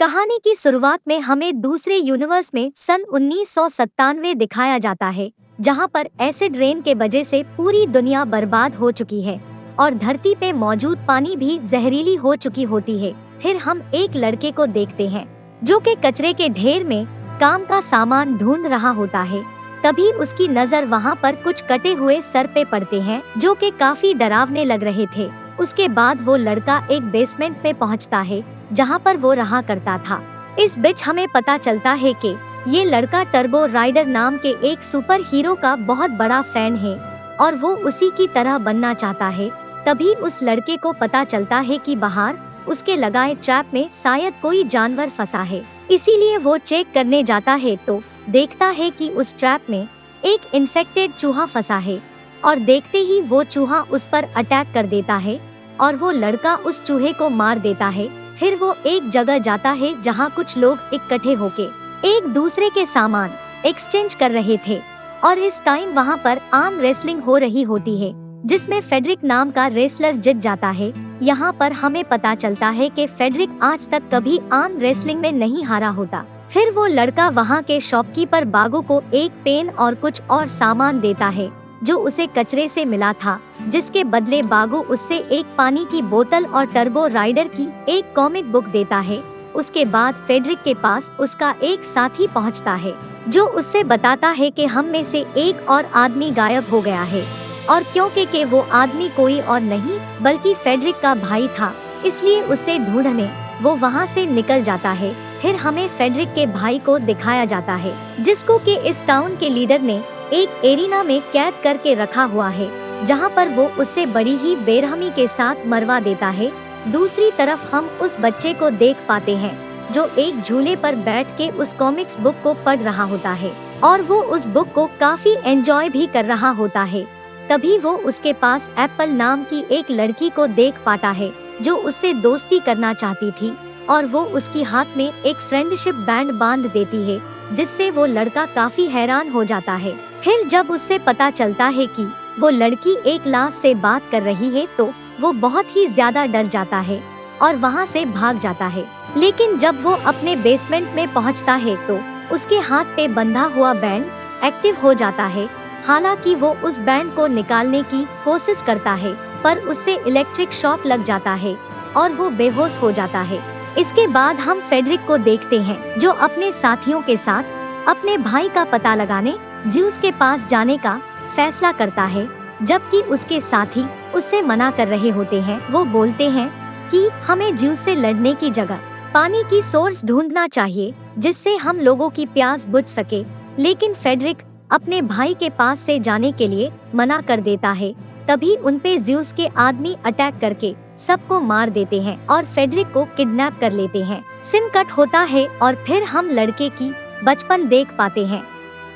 कहानी की शुरुआत में हमें दूसरे यूनिवर्स में सन 1997 दिखाया जाता है, जहां पर एसिड रेन के वजह से पूरी दुनिया बर्बाद हो चुकी है और धरती पे मौजूद पानी भी जहरीली हो चुकी होती है। फिर हम एक लड़के को देखते हैं जो कि कचरे के ढेर में काम का सामान ढूंढ रहा होता है। तभी उसकी नजर वहां पर कुछ कटे हुए सर पे पड़ते हैं जो कि काफी डरावने लग रहे थे। उसके बाद वो लड़का एक बेसमेंट में पहुंचता है जहां पर वो रहा करता था। इस बीच हमें पता चलता है कि ये लड़का टर्बो राइडर नाम के एक सुपर हीरो का बहुत बड़ा फैन है और वो उसी की तरह बनना चाहता है। तभी उस लड़के को पता चलता है कि बाहर उसके लगाए ट्रैप में शायद कोई जानवर फंसा है, इसीलिए वो चेक करने जाता है तो देखता है कि उस ट्रैप में एक इन्फेक्टेड चूहा फंसा है और देखते ही वो चूहा उस पर अटैक कर देता है और वो लड़का उस चूहे को मार देता है। फिर वो एक जगह जाता है जहाँ कुछ लोग इकट्ठे होके एक दूसरे के सामान एक्सचेंज कर रहे थे और इस टाइम वहाँ पर आर्म रेसलिंग हो रही होती है जिसमें फेडरिक नाम का रेसलर जीत जाता है। यहाँ पर हमें पता चलता है कि फेडरिक आज तक कभी आर्म रेसलिंग में नहीं हारा होता। फिर वो लड़का वहाँ के शॉपकीपर बागो को एक पेन और कुछ और सामान देता है जो उसे कचरे से मिला था, जिसके बदले बागो उससे एक पानी की बोतल और टर्बो राइडर की एक कॉमिक बुक देता है। उसके बाद फेडरिक के पास उसका एक साथी पहुंचता है जो उससे बताता है कि हम में से एक और आदमी गायब हो गया है और क्योंकि वो आदमी कोई और नहीं बल्कि फेडरिक का भाई था, इसलिए उसे ढूंढने वो वहां से निकल जाता है। फिर हमें फेडरिक के भाई को दिखाया जाता है जिसको कि इस टाउन के लीडर ने एक एरिना में कैद करके रखा हुआ है, जहां पर वो उससे बड़ी ही बेरहमी के साथ मरवा देता है। दूसरी तरफ हम उस बच्चे को देख पाते हैं जो एक झूले पर बैठ के उस कॉमिक्स बुक को पढ़ रहा होता है और वो उस बुक को काफी एंजॉय भी कर रहा होता है। तभी वो उसके पास एप्पल नाम की एक लड़की को देख पाता है जो उससे दोस्ती करना चाहती थी और वो उसकी हाथ में एक फ्रेंडशिप बैंड बांध देती है, जिससे वो लड़का काफी हैरान हो जाता है। फिर जब उससे पता चलता है कि वो लड़की एक लाश से बात कर रही है तो वो बहुत ही ज्यादा डर जाता है और वहाँ से भाग जाता है। लेकिन जब वो अपने बेसमेंट में पहुँचता है तो उसके हाथ पे बंधा हुआ बैंड एक्टिव हो जाता है। हालांकि वो उस बैंड को निकालने की कोशिश करता है पर उससे इलेक्ट्रिक शॉक लग जाता है और वो बेहोश हो जाता है। इसके बाद हम फेडरिक को देखते हैं जो अपने साथियों के साथ अपने भाई का पता लगाने ज्यूस के पास जाने का फैसला करता है, जबकि उसके साथी उससे मना कर रहे होते हैं। वो बोलते हैं कि हमें ज्यूस से लड़ने की जगह पानी की सोर्स ढूंढना चाहिए जिससे हम लोगों की प्यास बुझ सके, लेकिन फेडरिक अपने भाई के पास से जाने के लिए मना कर देता है। तभी उनपे ज्यूस के आदमी अटैक करके सबको मार देते हैं और फेडरिक को किडनैप कर लेते हैं। सीन कट होता है और फिर हम लड़के की बचपन देख पाते हैं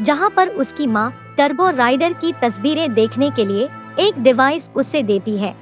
जहां पर उसकी माँ टर्बो राइडर की तस्वीरें देखने के लिए एक डिवाइस उसे देती है।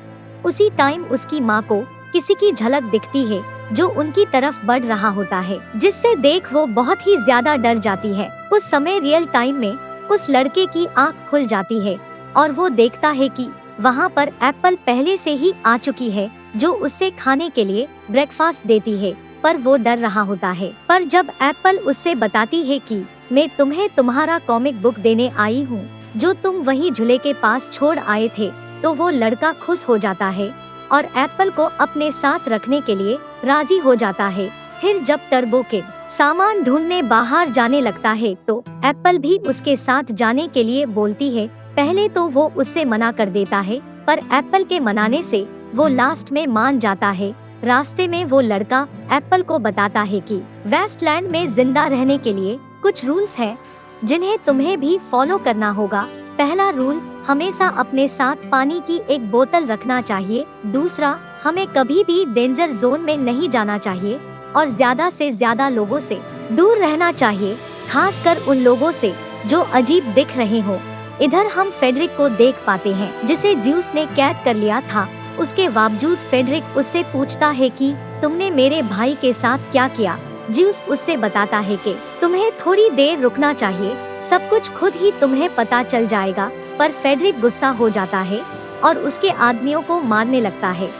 उसी टाइम उसकी माँ को किसी की झलक दिखती है जो उनकी तरफ बढ़ रहा होता है, जिससे देख वो बहुत ही ज्यादा डर जाती है। उस समय रियल टाइम में उस लड़के की आँख खुल जाती है और वो देखता है कि वहाँ पर एप्पल पहले से ही आ चुकी है जो उससे खाने के लिए ब्रेकफास्ट देती है, पर वो डर रहा होता है। पर जब एप्पल उससे बताती है कि मैं तुम्हें तुम्हारा कॉमिक बुक देने आई हूँ जो तुम वही झूले के पास छोड़ आए थे, तो वो लड़का खुश हो जाता है और एप्पल को अपने साथ रखने के लिए राजी हो जाता है। फिर जब टर्बो किड सामान ढूंढने बाहर जाने लगता है तो एप्पल भी उसके साथ जाने के लिए बोलती है। पहले तो वो उससे मना कर देता है पर एप्पल के मनाने से वो लास्ट में मान जाता है। रास्ते में वो लड़का एप्पल को बताता है कि वेस्टलैंड में जिंदा रहने के लिए कुछ रूल्स हैं जिन्हें तुम्हें भी फॉलो करना होगा। पहला रूल, हमेशा अपने साथ पानी की एक बोतल रखना चाहिए। दूसरा, हमें कभी भी डेंजर जोन में नहीं जाना चाहिए और ज्यादा से ज्यादा लोगों से दूर रहना चाहिए, खासकर उन लोगों से जो अजीब दिख रहे हो। इधर हम फेडरिक को देख पाते हैं जिसे ज्यूस ने कैद कर लिया था। उसके बावजूद फेडरिक उससे पूछता है कि तुमने मेरे भाई के साथ क्या किया। ज्यूस उससे बताता है कि तुम्हें थोड़ी देर रुकना चाहिए, सब कुछ खुद ही तुम्हें पता चल जाएगा। पर फेडरिक गुस्सा हो जाता है और उसके आदमियों को मारने लगता है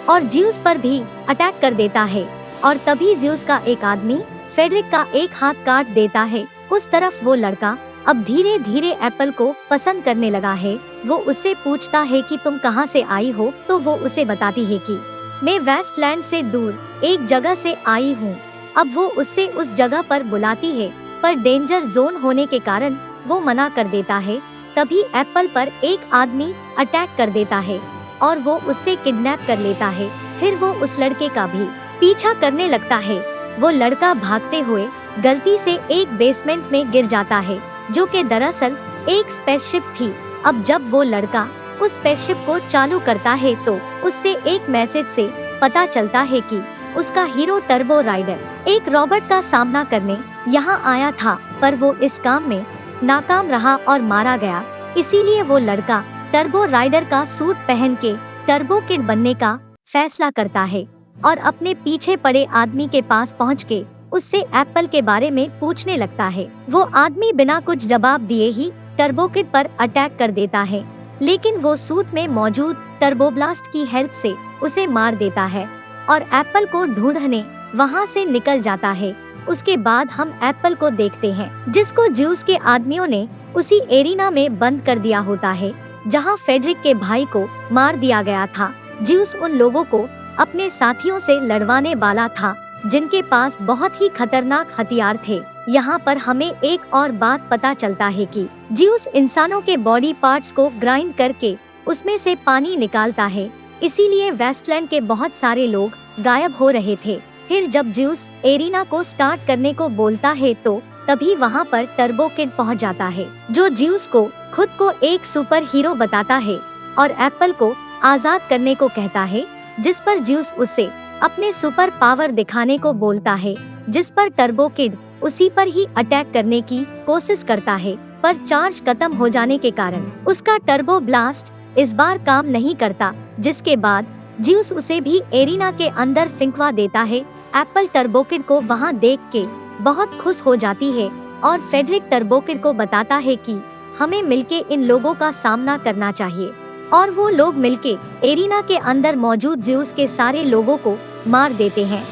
और ज्यूस पर भी अटैक कर देता है। और तभी ज्यूस का एक आदमी फेडरिक का एक हाथ काट देता है। उस तरफ वो लड़का अब धीरे धीरे एप्पल को पसंद करने लगा है। वो उससे पूछता है कि तुम कहाँ से आई हो, तो वो उसे बताती है कि मैं वेस्टलैंड से दूर एक जगह से आई हूँ। अब वो उससे उस जगह पर बुलाती है, पर डेंजर जोन होने के कारण वो मना कर देता है। तभी एप्पल पर एक आदमी अटैक कर देता है और वो उससे किडनैप कर लेता है। फिर वो उस लड़के का भी पीछा करने लगता है। वो लड़का भागते हुए गलती से एक बेसमेंट में गिर जाता है, जो कि दरअसल एक स्पेसशिप थी। अब जब वो लड़का उस स्पेसशिप को चालू करता है तो उससे एक मैसेज से पता चलता है कि उसका हीरो टर्बो राइडर एक रोबोट का सामना करने यहाँ आया था, पर वो इस काम में नाकाम रहा और मारा गया। इसीलिए वो लड़का टर्बो राइडर का सूट पहन के टर्बो किड बनने का फैसला करता है और अपने पीछे पड़े आदमी के पास पहुँच के उससे एप्पल के बारे में पूछने लगता है। वो आदमी बिना कुछ जवाब दिए ही टर्बो किड पर अटैक कर देता है, लेकिन वो सूट में मौजूद टर्बोब्लास्ट की हेल्प से उसे मार देता है और एप्पल को ढूंढने वहाँ से निकल जाता है। उसके बाद हम एप्पल को देखते हैं, जिसको ज्यूस के आदमियों ने उसी एरिना में बंद कर दिया होता है जहाँ फेडरिक के भाई को मार दिया गया था। ज्यूस उन लोगों को अपने साथियों से लड़वाने वाला था जिनके पास बहुत ही खतरनाक हथियार थे। यहाँ पर हमें एक और बात पता चलता है कि ज्यूस इंसानों के बॉडी पार्ट्स को ग्राइंड करके उसमें से पानी निकालता है, इसीलिए वेस्टलैंड के बहुत सारे लोग गायब हो रहे थे। फिर जब ज्यूस एरिना को स्टार्ट करने को बोलता है तो तभी वहाँ पर टर्बो किड पहुँच जाता है, जो ज्यूस को खुद को एक सुपर हीरो बताता है और एप्पल को आजाद करने को कहता है, जिस पर ज्यूस उससे अपने सुपर पावर दिखाने को बोलता है, जिस पर टर्बो किड उसी पर ही अटैक करने की कोशिश करता है, पर चार्ज खत्म हो जाने के कारण उसका टर्बो ब्लास्ट इस बार काम नहीं करता, जिसके बाद ज्यूस उसे भी एरिना के अंदर फिंकवा देता है। एप्पल टर्बो किड को वहाँ देख के बहुत खुश हो जाती है और फेडरिक टर्बो किड को बताता है कि हमें मिलके इन लोगों का सामना करना चाहिए, और वो लोग मिलके एरिना के अंदर मौजूद ज्यूस के सारे लोगों को मार देते हैं।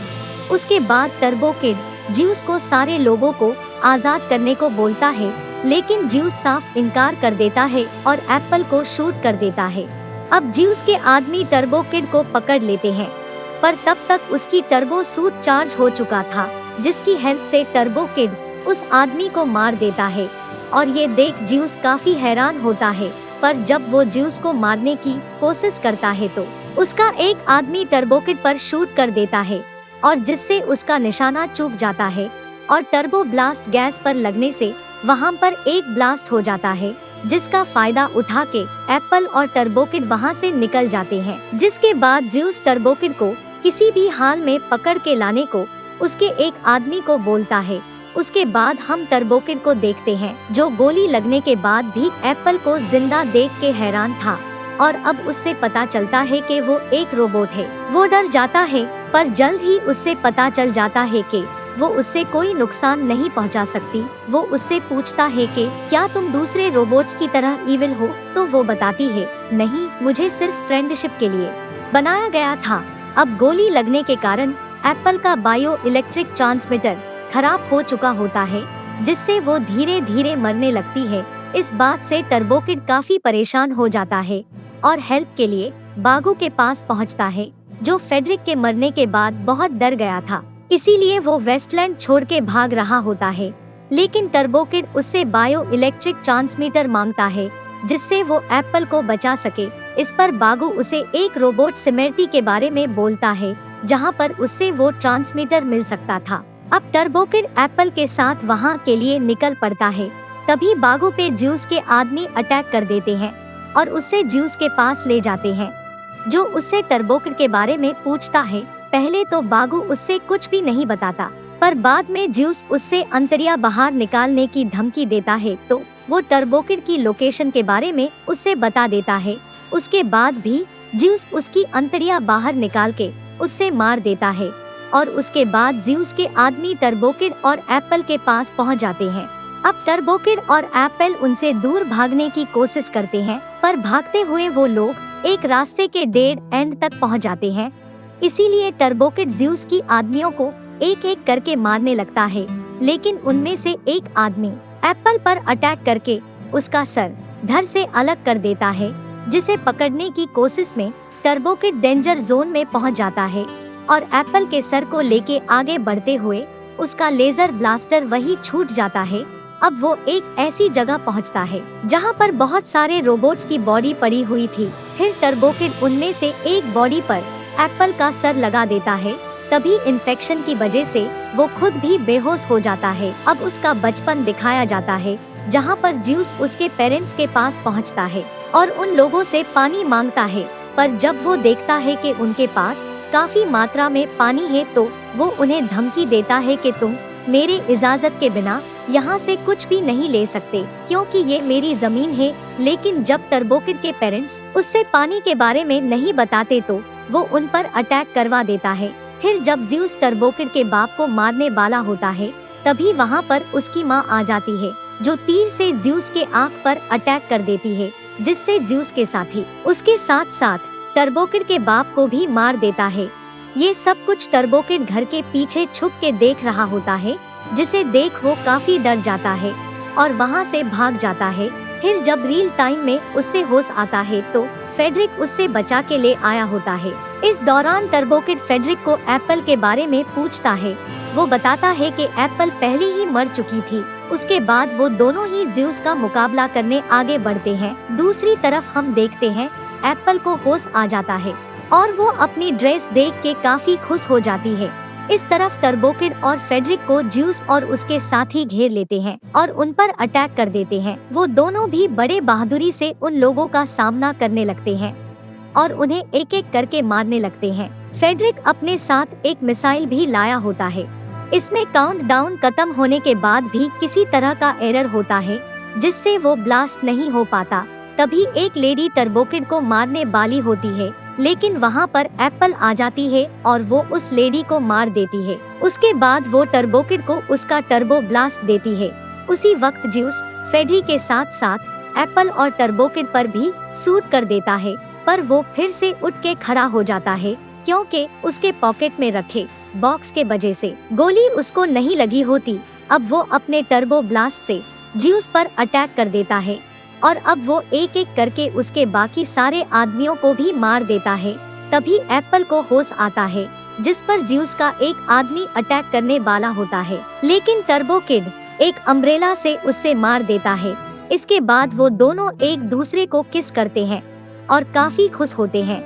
उसके बाद टर्बो किड ज्यूस को सारे लोगों को आजाद करने को बोलता है, लेकिन ज्यूस साफ इनकार कर देता है और एप्पल को शूट कर देता है। अब ज्यूस के आदमी टर्बो किड को पकड़ लेते हैं, पर तब तक उसकी टर्बो सूट चार्ज हो चुका था, जिसकी हेल्प से टर्बो किड उस आदमी को मार देता है। और ये देख ज्यूस काफी हैरान होता है, पर जब वो ज्यूस को मारने की कोशिश करता है तो उसका एक आदमी टर्बो किड पर शूट कर देता है, और जिससे उसका निशाना चूक जाता है और टर्बो ब्लास्ट गैस पर लगने से वहाँ पर एक ब्लास्ट हो जाता है, जिसका फायदा उठा के एप्पल और टर्बो किड वहाँ से निकल जाते हैं। जिसके बाद ज्यूस टर्बो किड को किसी भी हाल में पकड़ के लाने को उसके एक आदमी को बोलता है। उसके बाद हम टर्बो किड को देखते हैं, जो गोली लगने के बाद भी एप्पल को जिंदा देख के हैरान था, और अब उससे पता चलता है कि वो एक रोबोट है। वो डर जाता है, पर जल्द ही उससे पता चल जाता है कि वो उससे कोई नुकसान नहीं पहुंचा सकती। वो उससे पूछता है कि क्या तुम दूसरे रोबोट्स की तरह इविल हो, तो वो बताती है नहीं, मुझे सिर्फ फ्रेंडशिप के लिए बनाया गया था। अब गोली लगने के कारण एप्पल का बायो इलेक्ट्रिक ट्रांसमीटर खराब हो चुका होता है, जिससे वो धीरे धीरे मरने लगती है। इस बात से टर्बो किड काफी परेशान हो जाता है और हेल्प के लिए बागू के पास पहुंचता है, जो फेडरिक के मरने के बाद बहुत डर गया था, इसीलिए वो वेस्टलैंड छोड़ के भाग रहा होता है। लेकिन टर्बो किड उससे बायो इलेक्ट्रिक ट्रांसमीटर मांगता है, जिससे वो एप्पल को बचा सके। इस पर बागू उसे एक रोबोट सिमेर्टी के बारे में बोलता है, जहाँ पर उससे वो ट्रांसमीटर मिल सकता था। अब टर्बो किड एप्पल के साथ वहाँ के लिए निकल पड़ता है। तभी बागू पे ज्यूस के आदमी अटैक कर देते हैं और उससे ज्यूस के पास ले जाते हैं, जो उससे टर्बो किड के बारे में पूछता है। पहले तो बागू उससे कुछ भी नहीं बताता, पर बाद में ज्यूस उससे अंतरिया बाहर निकालने की धमकी देता है, तो वो टर्बो किड की लोकेशन के बारे में उससे बता देता है। उसके बाद भी ज्यूस उसकी अंतरिया बाहर निकाल के उससे मार देता है, और उसके बाद ज्यूस के आदमी टर्बो किड और एप्पल के पास पहुंच जाते हैं। अब टर्बो किड और एप्पल उनसे दूर भागने की कोशिश करते हैं, पर भागते हुए वो लोग एक रास्ते के डेड एंड तक पहुंच जाते हैं, इसीलिए टर्बोकिड ज्यूस की आदमियों को एक एक करके मारने लगता है। लेकिन उनमें से एक आदमी एप्पल पर अटैक करके उसका सर धड़ से अलग कर देता है, जिसे पकड़ने की कोशिश में टर्बोकिड डेंजर जोन में पहुंच जाता है और एप्पल के सर को लेके आगे बढ़ते हुए उसका लेजर ब्लास्टर वही छूट जाता है। अब वो एक ऐसी जगह पहुंचता है जहां पर बहुत सारे रोबोट्स की बॉडी पड़ी हुई थी। फिर टर्बोकिड उनमें से एक बॉडी पर एप्पल का सर लगा देता है। तभी इन्फेक्शन की वजह से वो खुद भी बेहोश हो जाता है। अब उसका बचपन दिखाया जाता है जहां पर ज्यूस उसके पेरेंट्स के पास पहुंचता है और उन लोगों से पानी मांगता है, पर जब वो देखता है कि उनके पास काफी मात्रा में पानी है तो वो उन्हें धमकी देता है कि तुम मेरे इजाजत के बिना यहाँ से कुछ भी नहीं ले सकते, क्योंकि ये मेरी जमीन है। लेकिन जब टर्बोकिड के पेरेंट्स उससे पानी के बारे में नहीं बताते तो वो उन पर अटैक करवा देता है। फिर जब ज्यूस टर्बोकिड के बाप को मारने वाला होता है तभी वहाँ पर उसकी माँ आ जाती है, जो तीर से ज्यूस के आँख पर अटैक कर देती है, जिससे ज्यूस के साथी उसके साथ साथ टर्बोकिड के बाप को भी मार देता है। ये सब कुछ टर्बोकिड घर के पीछे छुप के देख रहा होता है, जिसे देख वो काफी डर जाता है और वहाँ से भाग जाता है। फिर जब रियल टाइम में उससे होश आता है तो फेडरिक उससे बचा के ले आया होता है। इस दौरान टर्बोकिड फेडरिक को एप्पल के बारे में पूछता है। वो बताता है कि एप्पल पहले ही मर चुकी थी। उसके बाद वो दोनों ही ज्यूस का मुकाबला करने आगे बढ़ते हैं। दूसरी तरफ हम देखते हैं एप्पल को होश आ जाता है और वो अपनी ड्रेस देख के काफी खुश हो जाती है। इस तरफ टर्बोकिड और फेडरिक को ज्यूस और उसके साथी घेर लेते हैं और उन पर अटैक कर देते हैं। वो दोनों भी बड़े बहादुरी से उन लोगों का सामना करने लगते हैं और उन्हें एक एक करके मारने लगते हैं। फेडरिक अपने साथ एक मिसाइल भी लाया होता है। इसमें काउंटडाउन खत्म होने के बाद भी किसी तरह का एरर होता है, जिससे वो ब्लास्ट नहीं हो पाता। तभी एक लेडी टर्बोकिड को मारने वाली होती है, लेकिन वहाँ पर एप्पल आ जाती है और वो उस लेडी को मार देती है। उसके बाद वो टर्बोकिड को उसका टर्बो ब्लास्ट देती है। उसी वक्त ज्यूस फेडरी के साथ साथ एप्पल और टर्बोकिड पर भी शूट कर देता है, पर वो फिर से उठ के खड़ा हो जाता है, क्योंकि उसके पॉकेट में रखे बॉक्स के वजह से गोली उसको नहीं लगी होती। अब वो अपने टर्बो ब्लास्ट से ज्यूस पर अटैक कर देता है और अब वो एक एक करके उसके बाकी सारे आदमियों को भी मार देता है। तभी एप्पल को होश आता है, जिस पर ज्यूस का एक आदमी अटैक करने वाला होता है, लेकिन टर्बोकिड एक अम्ब्रेला से उससे मार देता है। इसके बाद वो दोनों एक दूसरे को किस करते हैं और काफी खुश होते हैं।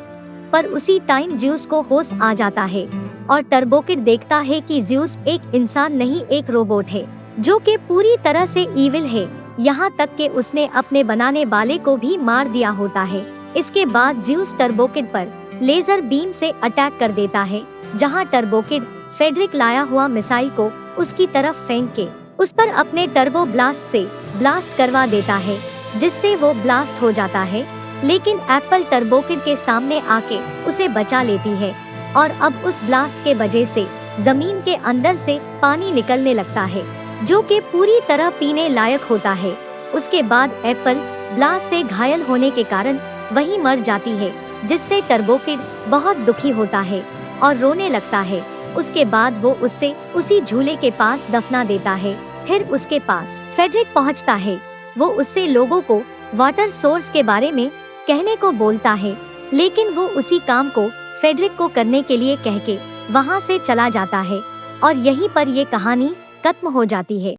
पर उसी टाइम ज्यूस को होश आ जाता है और टर्बोकिड देखता है कि ज्यूस एक इंसान नहीं, एक रोबोट है, जो कि पूरी तरह से ईविल है। यहाँ तक कि उसने अपने बनाने वाले को भी मार दिया होता है। इसके बाद ज्यूस टर्बोकिड पर लेजर बीम से अटैक कर देता है, जहाँ टर्बोकिड फेडरिक लाया हुआ मिसाइल को उसकी तरफ फेंक के उस पर अपने टर्बो ब्लास्ट से ब्लास्ट करवा देता है, जिससे वो ब्लास्ट हो जाता है। लेकिन एप्पल टर्बोकिड के सामने आके उसे बचा लेती है और अब उस ब्लास्ट के वजह से जमीन के अंदर से पानी निकलने लगता है, जो कि पूरी तरह पीने लायक होता है। उसके बाद एप्पल ब्लास्ट से घायल होने के कारण वहीं मर जाती है, जिससे टर्बोकिड बहुत दुखी होता है और रोने लगता है। उसके बाद वो उससे उसी झूले के पास दफना देता है। फिर उसके पास फेडरिक पहुंचता है। वो उससे लोगों को वाटर सोर्स के बारे में कहने को बोलता है, लेकिन वो उसी काम को फेडरिक को करने के लिए कह के वहाँ से चला जाता है और यहीं पर ये कहानी खत्म हो जाती है।